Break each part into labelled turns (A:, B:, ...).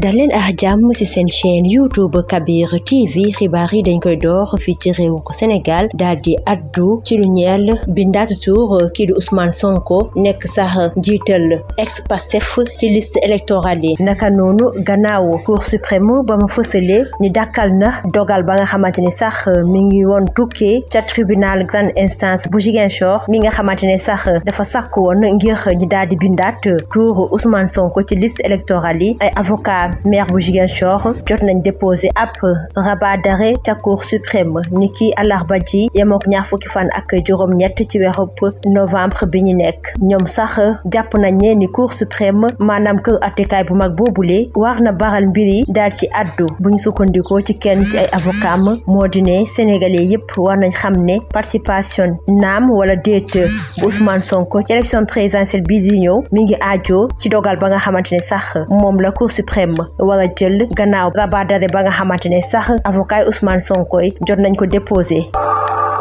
A: daleen ak jàmm ci seen chaîne YouTube Kabir TV xibaar yi dañ koy door fii ci réewu Sénégal daal di addu ci lu ñeel bindaatu tur kii di Ousmane Sonko nekk sax jiital ex-Pastef ci liste électorale yi naka noonu gannaaw Cour suprême ba ma fësale ni dakkal na dogal ba nga xamante ni sax mi ngi woon tukkee ca tribunal grande instance bu Ziguinchor mi nga xamante ne sax dafa sàkk woon ngir ñi daal di bindaat tur Ousmane Sonko ci liste électorale yi ay avocat maire bu Ziguinchor jot nañ déposé ab rabat d'arrêt ca Cour suprême niki àllarba ji yemook ñaar fukki fan ak juróom-ñett ci weeru novembre bi ñu nekk ñoom sax jàpp nañ ne ni Cour suprême maanaam kër attekaay bu mag boobule war na baral mbir yi daal ci addu bu ñu sukkandikoo ci kenn ci ay avocat moo di ne sénégalais yépp war nañ xam ne participation naam wala déet bu Ousmane Sonko ci élection présidentielle bii di ñëw mi ngi aajo ci dogal ba nga xamante ne sax moom la Cour suprême war a jël gannaaw rabat d'arrêt ba nga xamante ne sax avocat Ousmane Sonko yi jot nañ ko déposé.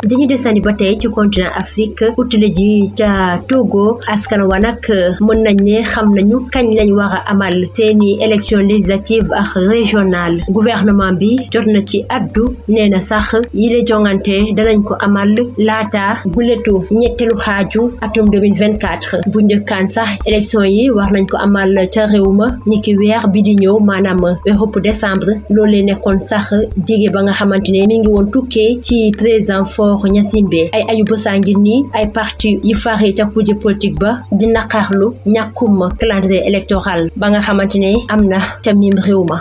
A: dañu desandi ba tey ci continent Afrique utile ji ca Togo askan wa nag mën nañ ne xam nañu kañ lañ war a amal seeni élection législative ak régionale gouvernement bi jot na ci addu nee na sax yile jongante danañ ko amal laata buletu ñetteelu xaaju atum 2024 bu njëkkaan sax élection yi war nañ ko amal ca réew ma niki weer bi di ñëw maanaam weeru décembre loolee nekkoon sax jige ba nga xamante ne mi ngi woon tukkee ci président Ñasimbe ay ayu bësaa ngi nii ay parti yi fare ca kuje politique ba di naqarlu ñàkkum calendrier électoral ba nga xamante ne am na ca mim réew ma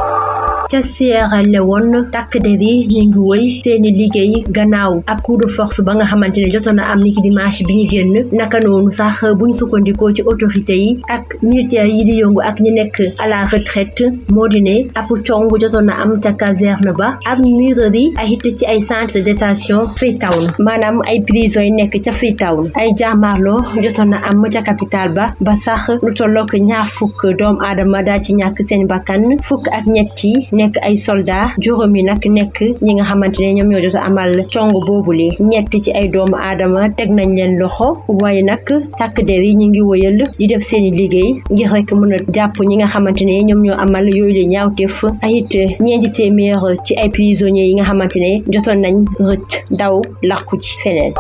A: ca Sierra Leone takk der yi ñu ngi woy seeni liggéey gannaaw ab coup de force ba nga xamante ne jotoon na am niki dimanche bi ñu génn naka noonu sax bu ñu sukkandikoo ci autorité yi ak militaires yi di yëngu ak ñi nekk à la retraite moo di ne ab cong jotoon na am ca caserne ba ak murerie ay it ci ay centre de détention Freetown maanaam ay prison yi nekk ca Freetown ay jàmmarloo jotoon na am ca capitale ba sax lu tollook ñaar fukk doomu aadama daal ci ñàkk seen bakkan fukk ak ñetti nekk ay soldat juróom yi nag nekk ñi nga xamante ne ñoom ñoo jot a amal cong boobule ñett ci ay doomu aadama teg nañ leen loxo waaye nag takk der yi ñu ngi wëyal di def seeni liggéey ngir rek mën a jàpp ñi nga xamante ne ñoom ñoo amal yooyu la ñaawteef ay it ñeenti téeméer ci ay prisonniers yi nga xamante ne jotoon nañ rëcc daw làqu ci feneen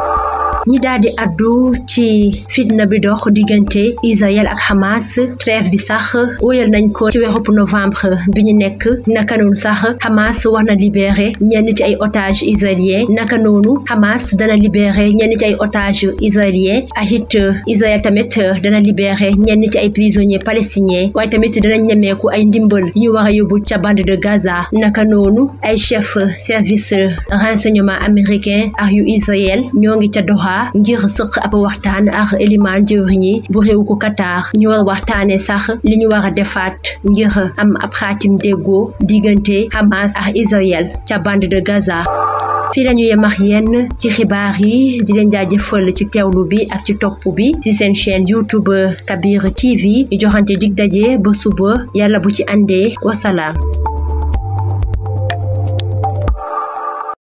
A: ñi daal di addu ci fitna bi dox diggante Israël ak Hamas trêve bi sax wéyal nañ ko ci weeru novembre bi ñu nekk naka noonu sax Hamas war na libéré ñenn ci ay otages israéliens naka noonu Hamas dana libéré ñenn ci ay otages israéliens ak it Israël tamit dana libéré ñenn ci ay prisonniers palestiniens waaye tamit danañ ñemeeku ay ndimbal yi ñu war a yóbbu ca bande de Gaza naka noonu ay chef service renseignement américain ak yu Israël ñoo ngi ca Doha ngir sëq ab waxtaan ak élimaan jëwriñ yi bu réew ko Qatar ñu war waxtaane sax li ñu war a defaat ngir am ab xaatim déggoo diggante Hamas ak Israël ca bande de Gaza. fii lañu yem ak yéen ci xibaar yi di leen jaajëfal ci teewlu bi ak ci topp bi ci seen chaîne YouTube Kabir TV ñu joxante dig daje ba suba yàlla bu ci àndee wasalaam